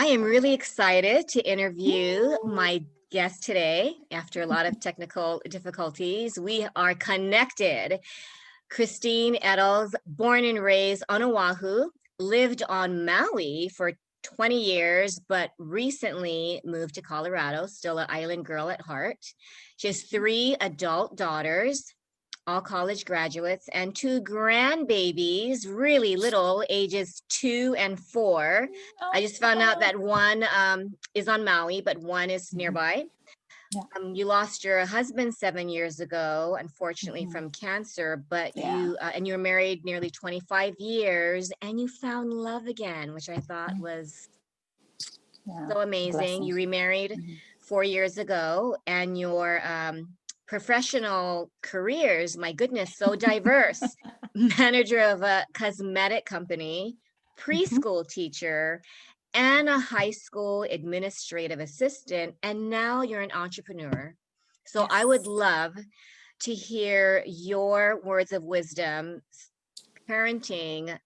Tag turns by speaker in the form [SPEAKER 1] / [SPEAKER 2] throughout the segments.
[SPEAKER 1] I am really excited to interview my guest today. After a lot of technical difficulties, we are connected. Christine Eddolls, born and raised on Oahu, lived on Maui for 20 years, but recently moved to Colorado, still an island girl at heart. She has 3 adult daughters, all college graduates, and 2 grandbabies, really little, ages 2 and 4. I just found out that one is on Maui, but one is nearby.
[SPEAKER 2] Yeah.
[SPEAKER 1] You lost your husband 7 years ago, unfortunately, from cancer, but you and you were married nearly 25 years, and you found love again, which I thought was so amazing. You remarried 4 years ago, and your professional careers, my goodness, so diverse. Manager of a cosmetic company, preschool teacher, and a high school administrative assistant, and now you're an entrepreneur. So I would love to hear your words of wisdom parenting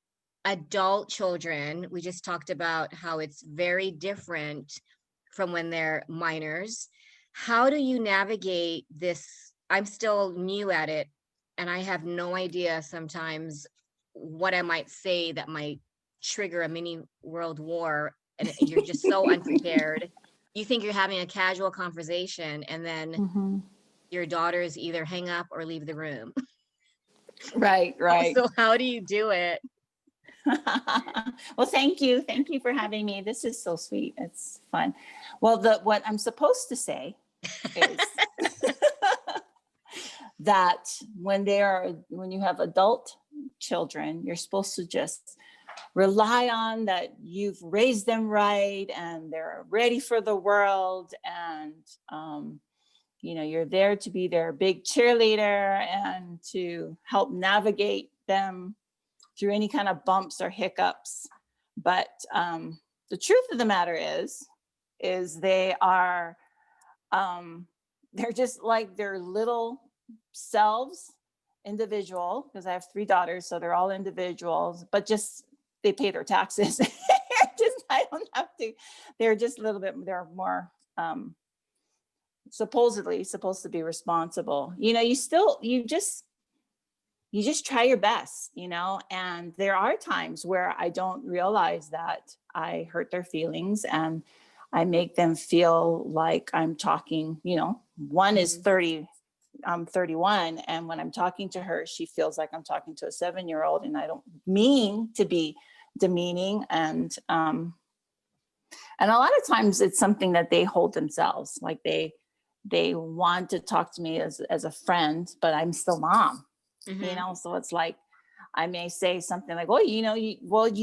[SPEAKER 1] adult children. We just talked about how it's very different from when they're minors. How do you navigate this? I'm still new at it, and I have no idea sometimes what I might say that might trigger a mini world war, and you're just so unprepared. You think you're having a casual conversation, and then your daughters either hang up or leave the room.
[SPEAKER 2] Right.
[SPEAKER 1] So how do you do it?
[SPEAKER 2] Well, thank you for having me. This is so sweet. It's fun. Well, what I'm supposed to say is that when you have adult children, you're supposed to just rely on that you've raised them right and they're ready for the world, and you're there to be their big cheerleader and to help navigate them through any kind of bumps or hiccups. But the truth of the matter is they are, they're just like their little selves, individual, because I have 3 daughters, so they're all individuals, but just they pay their taxes. I don't have to. They're just a little bit. They're more supposedly supposed to be responsible. You just try your best, and there are times where I don't realize that I hurt their feelings and I make them feel like I'm talking, one is 30, I'm 31. And when I'm talking to her, she feels like I'm talking to a 7-year-old, and I don't mean to be demeaning. And a lot of times it's something that they hold themselves, like they want to talk to me as a friend, but I'm still mom. So it's like, I may say something like, well, did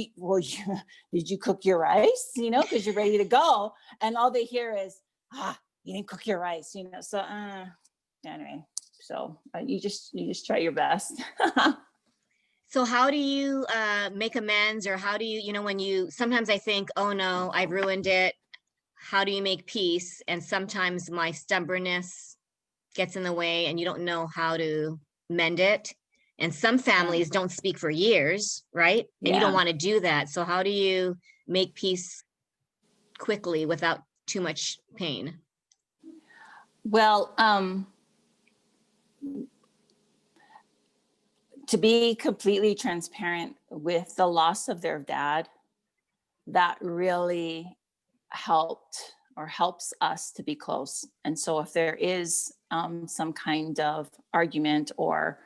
[SPEAKER 2] you cook your rice? Because you're ready to go. And all they hear is, you didn't cook your rice, so, anyway, so you just try your best.
[SPEAKER 1] So how do you make amends, or how do you, when sometimes I think, oh no, I've ruined it. How do you make peace? And sometimes my stubbornness gets in the way and you don't know how to mend it. And some families don't speak for years, right? And you don't want to do that. So how do you make peace quickly without too much pain?
[SPEAKER 2] Well, to be completely transparent, with the loss of their dad, that really helps us to be close. And so if there is some kind of argument or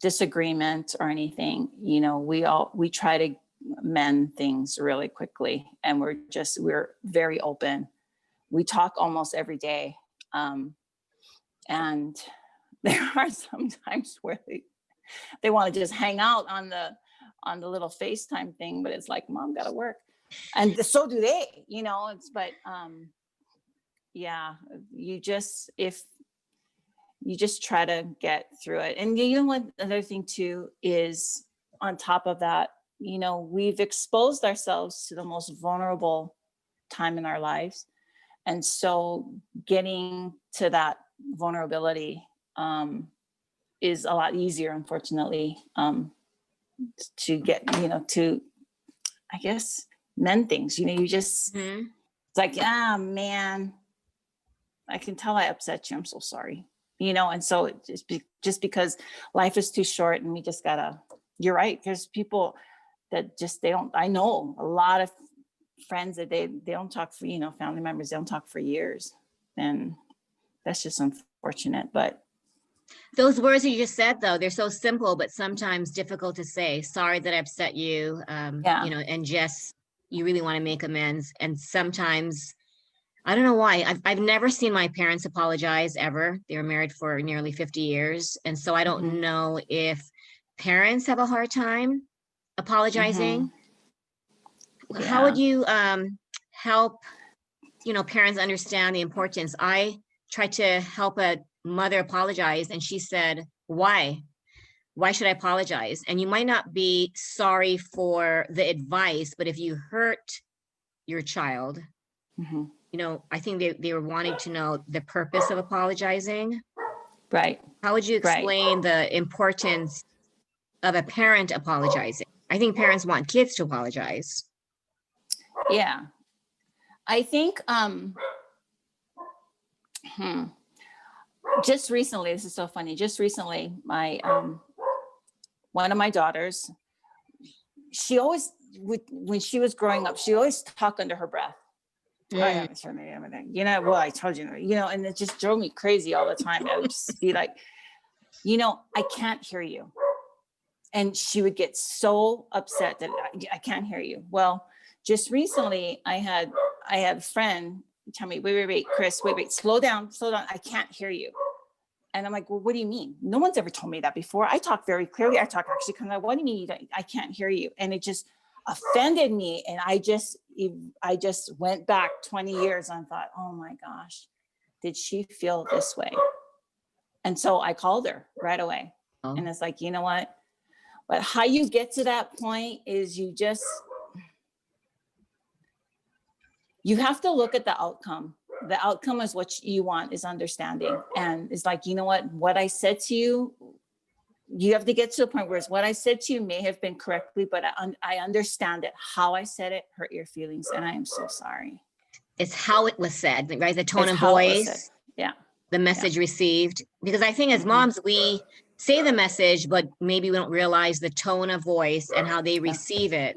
[SPEAKER 2] disagreement or anything, we try to mend things really quickly, and we're very open. We talk almost every day. And there are some times where they want to just hang out on the little FaceTime thing, but it's like, Mom, gotta work. And so do they, you just try to get through it. And what other thing too is, on top of that, we've exposed ourselves to the most vulnerable time in our lives. And so getting to that vulnerability is a lot easier, unfortunately, to get, to, I guess, mend things. You know, you just,
[SPEAKER 1] Mm-hmm.
[SPEAKER 2] it's like, ah, man, I can tell I upset you. I'm so sorry. You know, and so just because life is too short and we just gotta, you're right. There's people that just, I know a lot of friends that they don't talk for, you know, family members, they don't talk for years. And that's just unfortunate, but.
[SPEAKER 1] Those words you just said, though, they're so simple, but sometimes difficult to say. Sorry that I upset you, you know, and just, you really want to make amends. And sometimes, I don't know why, I've never seen my parents apologize ever. They were married for nearly 50 years. And so I don't know if parents have a hard time apologizing. How would you help, you know, parents understand the importance? I tried to help a mother apologize, and she said, why should I apologize? And you might not be sorry for the advice, but if you hurt your child, you know, I think they were wanting to know the purpose of apologizing.
[SPEAKER 2] Right.
[SPEAKER 1] How would you explain the importance of a parent apologizing? I think parents want kids to apologize.
[SPEAKER 2] Yeah. I think just recently, this is so funny. Just recently, my one of my daughters, she always when she was growing up, she always talked under her breath. I haven't shown me everything. You know, well, I told you, you know, and it just drove me crazy all the time. I would just be like, you know, I can't hear you. And she would get so upset that I can't hear you. Well, just recently I had a friend tell me, wait, Chris, wait, slow down. I can't hear you. And I'm like, well, what do you mean? No one's ever told me that before. I talk very clearly. I talk actually kind of, what do you mean I can't hear you? And it just offended me. And I just went back 20 years and thought, oh my gosh, did she feel this way? And so I called her right away. And it's like, you know what? But how you get to that point is you have to look at the outcome. The outcome is what you want, is understanding. And it's like, you know what I said to you, you have to get to the point where it's what I said to you may have been correctly, but I understand it. How I said it hurt your feelings. And I am so sorry.
[SPEAKER 1] It's how it was said, right? The tone of voice.
[SPEAKER 2] Yeah.
[SPEAKER 1] The message received. Because I think as moms, we say the message, but maybe we don't realize the tone of voice and how they receive it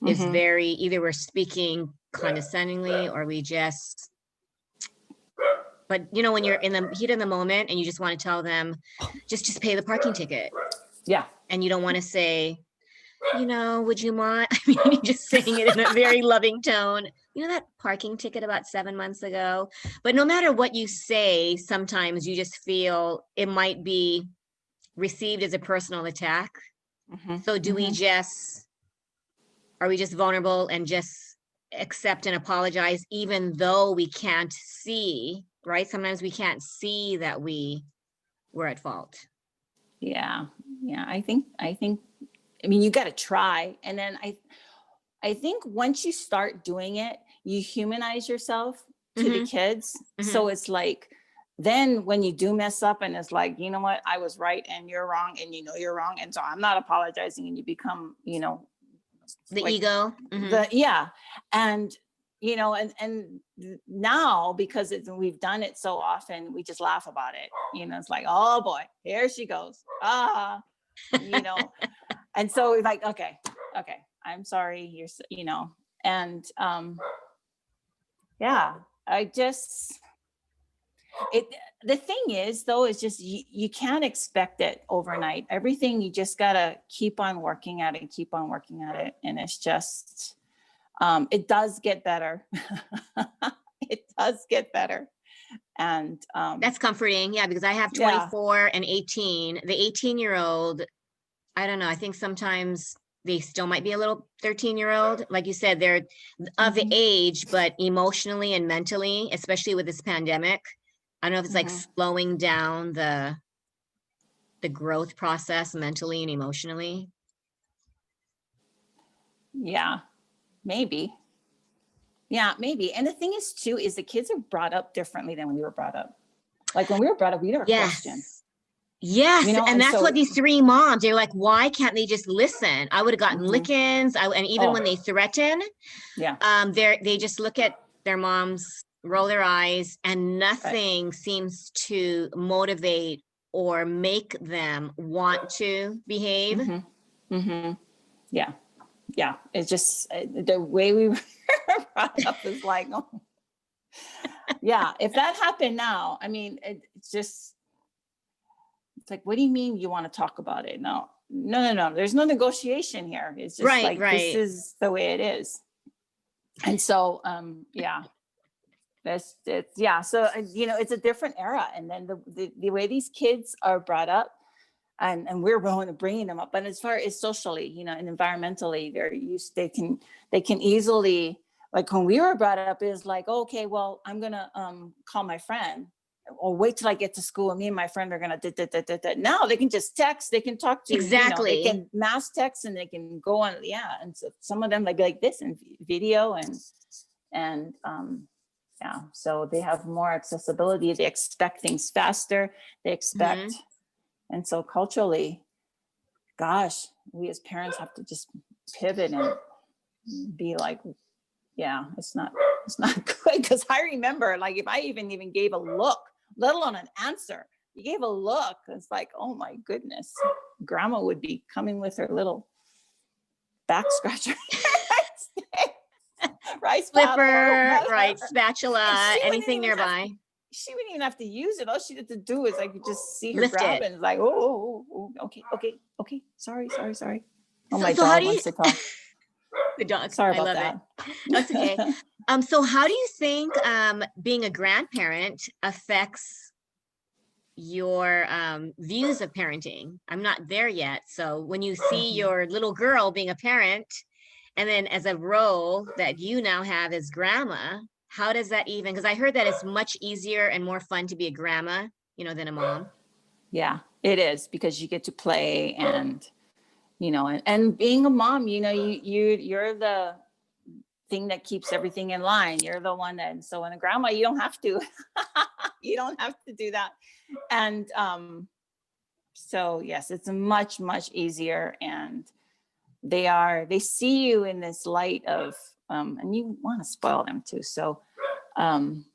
[SPEAKER 1] is very, either we're speaking condescendingly or we just, but you know, when you're in the heat of the moment and you just want to tell them, just pay the parking ticket.
[SPEAKER 2] Yeah.
[SPEAKER 1] And you don't want to say, you know, would you mind? I mean, you're just saying it in a very loving tone. You know, that parking ticket about 7 months ago. But no matter what you say, sometimes you just feel it might be received as a personal attack. So are we just vulnerable and just accept and apologize, even though we can't see, right? Sometimes we can't see that we were at fault.
[SPEAKER 2] Yeah. I think, I mean, you got to try. And then I think once you start doing it, you humanize yourself to the kids. So it's like, then when you do mess up and it's like, you know what, I was right and you're wrong and you know you're wrong. And so I'm not apologizing, and you become, you know,
[SPEAKER 1] the ego.
[SPEAKER 2] And, you know, and now because we've done it so often, we just laugh about it. You know, it's like, oh boy, here she goes. You know, and so it's like, okay, I'm sorry. You know, and I just, the thing is though, is just, you can't expect it overnight. Everything, you just gotta keep on working at it. And it's just, it does get better. It does get better. And
[SPEAKER 1] that's comforting. Yeah. Because I have 24 and 18, the 18-year-old, I don't know. I think sometimes they still might be a little 13-year-old. Like you said, they're of the age, but emotionally and mentally, especially with this pandemic, I don't know if it's like slowing down the growth process mentally and emotionally.
[SPEAKER 2] Yeah, maybe. And the thing is too, is the kids are brought up differently than we were brought up. Like when we were brought up, we never questioned.
[SPEAKER 1] Yes,
[SPEAKER 2] you know,
[SPEAKER 1] and
[SPEAKER 2] and
[SPEAKER 1] that's what
[SPEAKER 2] so,
[SPEAKER 1] these three moms, they're like, why can't they just listen? I would have gotten
[SPEAKER 2] mhm.
[SPEAKER 1] lickings. And even when
[SPEAKER 2] Oh,
[SPEAKER 1] they threaten,
[SPEAKER 2] yeah,
[SPEAKER 1] they just look at their moms, roll their eyes, and
[SPEAKER 2] right.
[SPEAKER 1] nothing seems to motivate or make them want to behave.
[SPEAKER 2] Hmm. Hmm. Yeah, yeah. It's just the way we were brought up is like, oh, yeah. If that happened now, I mean, it's just, it's like, what do you mean you want to talk about it? No, no, no, no. There's no negotiation here. It's just
[SPEAKER 1] Right,
[SPEAKER 2] like, this
[SPEAKER 1] right.
[SPEAKER 2] is the way it is. And so, yeah, it's yeah. So, you know, it's a different era. And then the way these kids are brought up, and we're willing to bringing them up. But as far as socially, you know, and environmentally, they can easily, like when we were brought up, is like, oh, okay, well, I'm gonna call my friend, or wait till I get to school, and me and my friend are gonna now they can just text, they can talk to, you know, they
[SPEAKER 1] Exactly.
[SPEAKER 2] can mass text, and they can go on, yeah. And so some of them like this and video, and yeah, so they have more accessibility, they expect things faster, they expect,
[SPEAKER 1] Hmm.
[SPEAKER 2] and so culturally, gosh, we as parents have to just pivot and be like, yeah, it's not good. Because I remember, like, if I even gave a look, let alone an answer, you gave a look, it's like, oh my goodness, grandma would be coming with her little back scratcher, rice paddle or
[SPEAKER 1] Flipper, right,
[SPEAKER 2] whatever, and
[SPEAKER 1] spatula, anything nearby.
[SPEAKER 2] she wouldn't even have to use it. All she had to do is, I could just see her
[SPEAKER 1] Lift
[SPEAKER 2] grab
[SPEAKER 1] it.
[SPEAKER 2] it. And it's like, oh, okay, okay, okay. Sorry. Oh,
[SPEAKER 1] So,
[SPEAKER 2] my
[SPEAKER 1] so how
[SPEAKER 2] dog
[SPEAKER 1] do you,
[SPEAKER 2] wants to talk.
[SPEAKER 1] the dog,
[SPEAKER 2] Sorry
[SPEAKER 1] I
[SPEAKER 2] about
[SPEAKER 1] love it.
[SPEAKER 2] that.
[SPEAKER 1] That's okay. So how do you think being a grandparent affects your views of parenting? I'm not there yet. So when you see
[SPEAKER 2] Mhm.
[SPEAKER 1] your little girl being a parent, and then as a role that you now have as grandma, how does that even? Because I heard that it's much easier and more fun to be a grandma, than a mom.
[SPEAKER 2] Yeah, it is, because you get to play, and, you know, and being a mom, you know, you're the thing that keeps everything in line. You're the one that, so in a grandma, you don't have to, you don't have to do that. And, so yes, it's much, much easier, and they see you in this light of, and you want to spoil them too. So, um,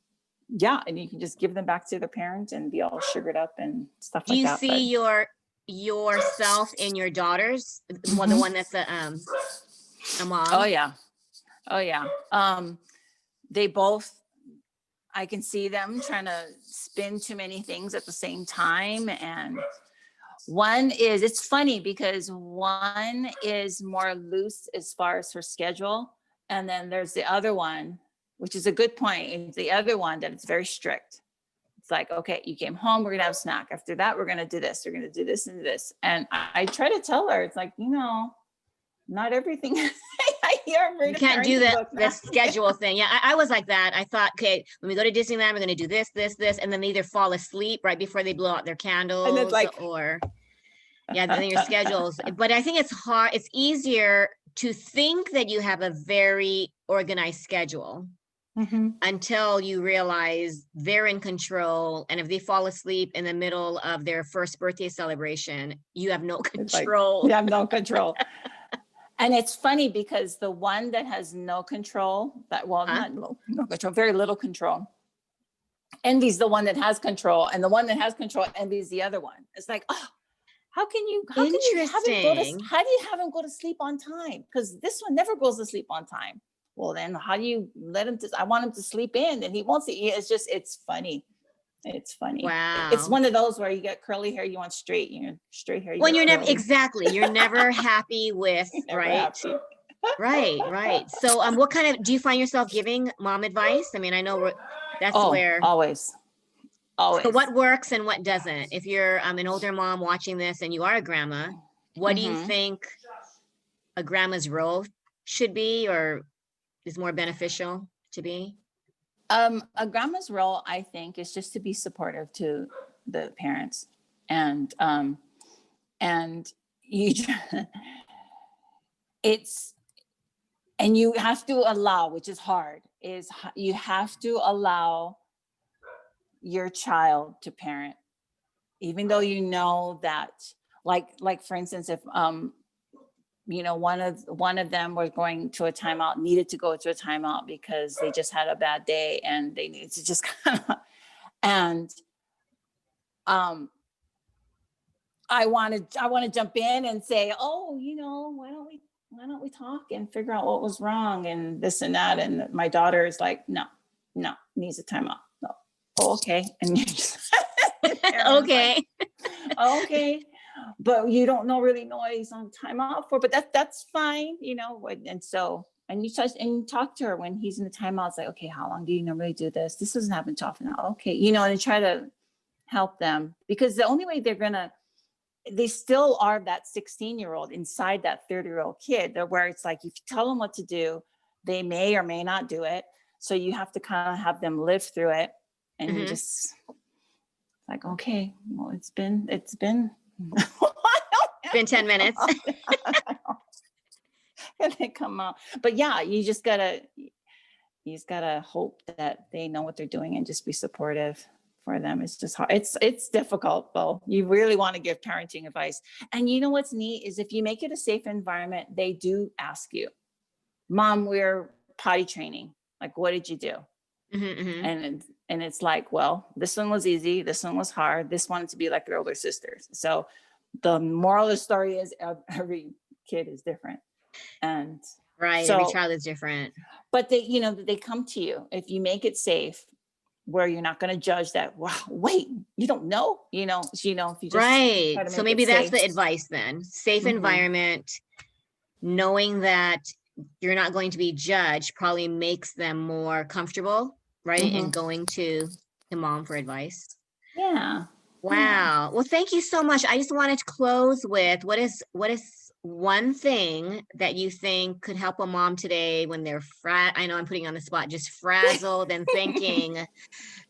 [SPEAKER 2] yeah, and you can just give them back to their parents and be all sugared up and stuff
[SPEAKER 1] Do
[SPEAKER 2] like
[SPEAKER 1] you
[SPEAKER 2] that. But
[SPEAKER 1] see yourself in your daughters? The
[SPEAKER 2] mhm.
[SPEAKER 1] one that's a
[SPEAKER 2] Oh
[SPEAKER 1] mom.
[SPEAKER 2] yeah, oh yeah. They both, I can see them trying to spin too many things at the same time. And one is, it's funny because one is more loose as far as her schedule. And then there's the other one, which is a good point. It's the other one that it's very strict. It's like, okay, you came home, we're gonna have a snack. After that, we're gonna do this. We're gonna do this and this. And I try to tell her, it's like, you know, not everything. I hear, I'm
[SPEAKER 1] You
[SPEAKER 2] reading a
[SPEAKER 1] can't do
[SPEAKER 2] parenting
[SPEAKER 1] the
[SPEAKER 2] book
[SPEAKER 1] the
[SPEAKER 2] now.
[SPEAKER 1] schedule thing. Yeah, I was like that. I thought, okay, when we go to Disneyland, we're going to do this, and then they either fall asleep right before they blow out their
[SPEAKER 2] And it's
[SPEAKER 1] candles,
[SPEAKER 2] like,
[SPEAKER 1] or yeah, then your schedules. But I think it's hard. It's easier to think that you have a very organized schedule
[SPEAKER 2] mhm.
[SPEAKER 1] until you realize they're in control. And if they fall asleep in the middle of their first birthday celebration, you have no
[SPEAKER 2] It's like,
[SPEAKER 1] control.
[SPEAKER 2] you have no control. And it's funny because the one that has no control, that, well,
[SPEAKER 1] Huh?
[SPEAKER 2] not no control, very little control, envies the one that has control, and the one that has control envies the other one. It's like, oh, how can you have him go to,
[SPEAKER 1] Interesting.
[SPEAKER 2] how do you have him go to sleep on time? Because this one never goes to sleep on time. Well, then how do you let him to, I want him to sleep in, and he won't see. It's just, it's funny. It's funny. It's
[SPEAKER 1] Wow.
[SPEAKER 2] one of those where you get curly hair, you want straight, you know, straight hair, you
[SPEAKER 1] When
[SPEAKER 2] get
[SPEAKER 1] you're never
[SPEAKER 2] curly.
[SPEAKER 1] exactly, you're never happy with,
[SPEAKER 2] Never
[SPEAKER 1] right?
[SPEAKER 2] happy.
[SPEAKER 1] Right. So, what kind of do you find yourself giving mom advice? I mean, I know that's
[SPEAKER 2] Oh,
[SPEAKER 1] where.
[SPEAKER 2] always,
[SPEAKER 1] So,
[SPEAKER 2] always.
[SPEAKER 1] what works and what doesn't? If you're an older mom watching this and you are a grandma, what do you
[SPEAKER 2] Mm-hmm.
[SPEAKER 1] think a grandma's role should be, or is more beneficial to be?
[SPEAKER 2] A grandma's role, I think, is just to be supportive to the parents, and and you, it's, and you have to allow, which is hard, is you have to allow your child to parent. even though you know that, like for instance, if one of them was going to a timeout, needed to go to a timeout because they just had a bad day and they needed to just kind of, and I want to jump in and say, oh, why don't we talk and figure out what was wrong and this and that. And my daughter is like, no, needs a timeout. No. Oh, okay. And you're just
[SPEAKER 1] Okay.
[SPEAKER 2] like, okay. But you don't really know what he's on timeout for, but that's fine, And so, and you talk to her when he's in the timeout. It's like, okay, how long do you normally do this? This doesn't happen too often. Okay. And try to help them, because the only way they still are that 16-year-old inside that 30-year-old kid, where it's like, if you tell them what to do, they may or may not do it. So you have to kind of have them live through it. And you just like, okay, well, it's been
[SPEAKER 1] It's been 10 minutes.
[SPEAKER 2] And they come out. But yeah, you just gotta hope that they know what they're doing and just be supportive for them. It's just hard. It's difficult, though. You really want to give parenting advice. And you know what's neat is if you make it a safe environment, they do ask you, Mom, we're potty training. Like, what did you do? And it's like, well, this one was easy. This one was hard. This wanted to be like your older sisters. So the moral of the story is every kid is different. And
[SPEAKER 1] right.
[SPEAKER 2] So,
[SPEAKER 1] every child is different.
[SPEAKER 2] But they come to you if you make it safe, where you're not going to judge that. Wow, wait, you don't know, if you just
[SPEAKER 1] right. So maybe that's the advice then. Safe environment, knowing that you're not going to be judged probably makes them more comfortable, right? And going to mom for advice.
[SPEAKER 2] Yeah.
[SPEAKER 1] Wow.
[SPEAKER 2] Yeah.
[SPEAKER 1] Well, thank you so much. I just wanted to close with what is one thing that you think could help a mom today when they're I know I'm putting you on the spot, just frazzled and thinking,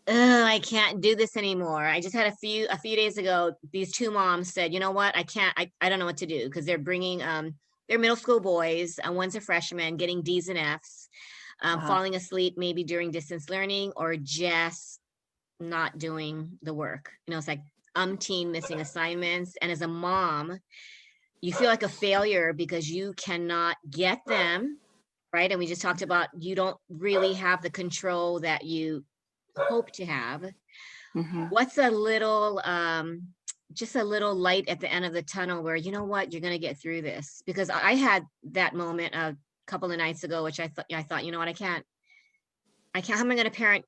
[SPEAKER 1] oh, I can't do this anymore. I just had a few days ago, these two moms said, you know what, I don't know what to do, because they're bringing their middle school boys, and one's a freshman, getting D's and F's, falling asleep maybe during distance learning, or just not doing the work. It's like umpteen missing assignments. And as a mom, you feel like a failure because you cannot get them, right? And we just talked about, you don't really have the control that you hope to have. What's a little, just a little light at the end of the tunnel where, you know what, you're going to get through this? Because I had that moment a couple of nights ago, which I thought, you know what, I can't, how am I going to parent,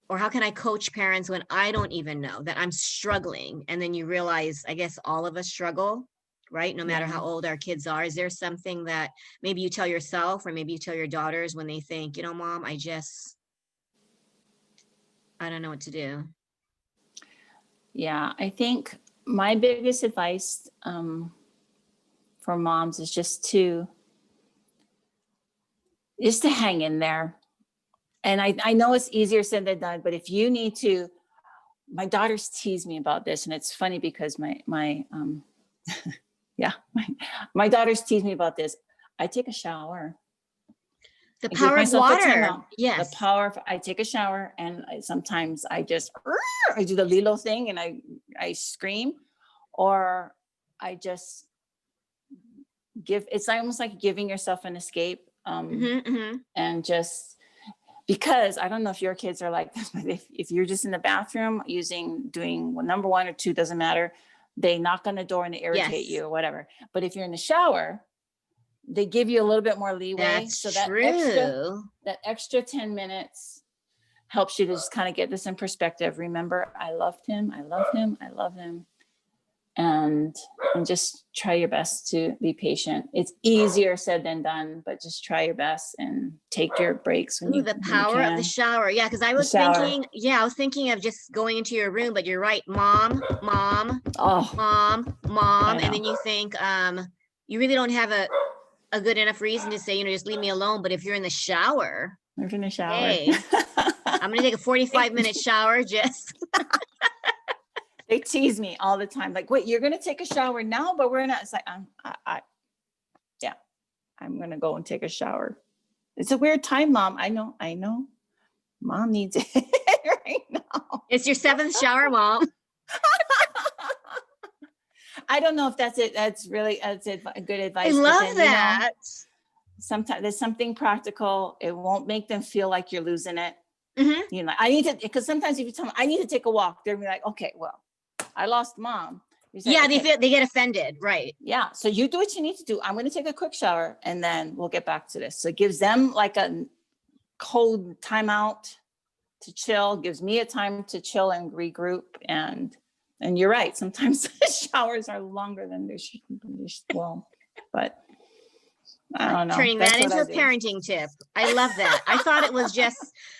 [SPEAKER 1] or how can I coach parents when I don't even know that I'm struggling? And then you realize, I guess all of us struggle, right? No matter how old our kids are. Is there something that maybe you tell yourself, or maybe you tell your daughters when they think, Mom, I don't know what to do?
[SPEAKER 2] Yeah, I think my biggest advice for moms is just to hang in there. And I know it's easier said than done, but if you need to, my daughters tease me about this, and it's funny because my daughters tease me about this. I take a shower.
[SPEAKER 1] The power of water. Yes.
[SPEAKER 2] The power of, I take a shower, and sometimes I just, I do the Lilo thing and I scream, or I just it's almost like giving yourself an escape. And just, because I don't know if your kids are like this, but if you're just in the bathroom doing number one or two, doesn't matter. They knock on the door and they irritate you or whatever. But if you're in the shower, they give you a little bit more leeway.
[SPEAKER 1] That's so
[SPEAKER 2] that extra 10 minutes helps you to just kind of get this in perspective. Remember, I loved him. I love him. I love him. And just try your best to be patient. It's easier said than done, but just try your best and take your breaks when
[SPEAKER 1] the power of the shower. Yeah, because I was thinking of just going into your room, but you're right, mom, and then you think you really don't have a good enough reason to say, just leave me alone. But if you're in the shower, hey, I'm gonna take a 45-minute shower just.
[SPEAKER 2] They tease me all the time. Like, wait, you're going to take a shower now, but we're not. It's like, I'm going to go and take a shower. It's a weird time, Mom. I know. Mom needs it right now.
[SPEAKER 1] It's your 7th shower, Mom.
[SPEAKER 2] I don't know if that's it. That's good advice.
[SPEAKER 1] I
[SPEAKER 2] but
[SPEAKER 1] love
[SPEAKER 2] then,
[SPEAKER 1] that.
[SPEAKER 2] Sometimes there's something practical. It won't make them feel like you're losing it.
[SPEAKER 1] Mm-hmm.
[SPEAKER 2] I need to, because sometimes if you tell them, I need to take a walk, they'll be like, okay, well, I lost mom. You say,
[SPEAKER 1] Yeah,
[SPEAKER 2] okay,
[SPEAKER 1] they get offended, right?
[SPEAKER 2] yeah. So you do what you need to do. I'm going to take a quick shower and then we'll get back to this. So it gives them like a cold timeout to chill, gives me a time to chill and regroup. And you're right. Sometimes showers are longer than they should. Well, but I don't know.
[SPEAKER 1] Turning
[SPEAKER 2] That's
[SPEAKER 1] that
[SPEAKER 2] what
[SPEAKER 1] into
[SPEAKER 2] I
[SPEAKER 1] a
[SPEAKER 2] do.
[SPEAKER 1] parenting tip. I love that. I thought it was just,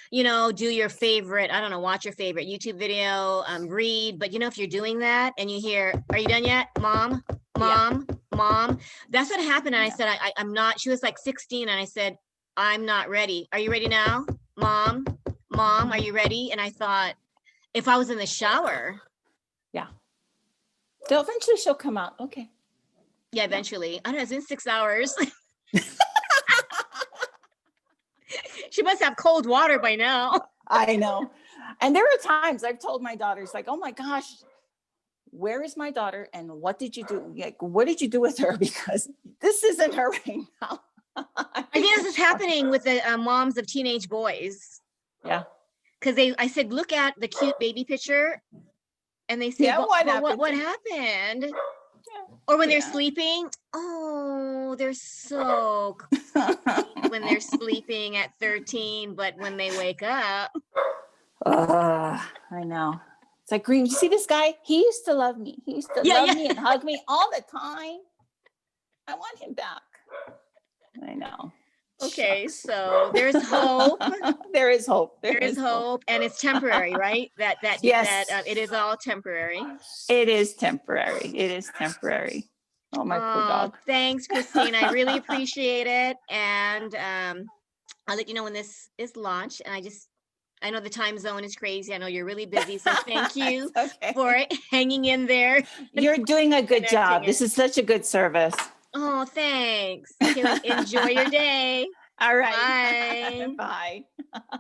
[SPEAKER 1] do your favorite, I don't know, watch your favorite YouTube video, read. But if you're doing that and you hear, are you done yet? Mom, mom. That's what happened. And I said, I'm not, she was like 16. And I said, I'm not ready. Are you ready now? Mom, are you ready? And I thought, if I was in the shower.
[SPEAKER 2] Yeah. So eventually she'll come out. Okay.
[SPEAKER 1] Yeah, eventually. I don't know, it's in 6 hours. She must have cold water by now.
[SPEAKER 2] I know. And there are times I've told my daughters, like, oh my gosh, where is my daughter? And what did you do? Like, what did you do with her? Because this isn't her right now.
[SPEAKER 1] I think this is happening with the moms of teenage boys.
[SPEAKER 2] Yeah.
[SPEAKER 1] Because I said, look at the cute baby picture. And they say,
[SPEAKER 2] Yeah,
[SPEAKER 1] what happened?
[SPEAKER 2] Yeah.
[SPEAKER 1] Or when they're sleeping, oh, they're so when they're sleeping at 13, but when they wake up.
[SPEAKER 2] I know. It's like, Green, you see this guy? He used to love me. He used to love me and hug me all the time. I want him back. I know.
[SPEAKER 1] Okay,
[SPEAKER 2] Shucks.
[SPEAKER 1] so there's hope.
[SPEAKER 2] There is hope.
[SPEAKER 1] There is hope, and it's temporary, right?
[SPEAKER 2] Yes.
[SPEAKER 1] It is all temporary.
[SPEAKER 2] It is temporary. It is temporary. Oh, my poor dog.
[SPEAKER 1] Thanks, Christine. I really appreciate it, and I'll let you know when this is launched. And I know the time zone is crazy. I know you're really busy, so thank you for hanging in there.
[SPEAKER 2] You're doing a good job. This is such a good service.
[SPEAKER 1] Oh, thanks. Okay, well, enjoy your day.
[SPEAKER 2] All right.
[SPEAKER 1] Bye.
[SPEAKER 2] Bye.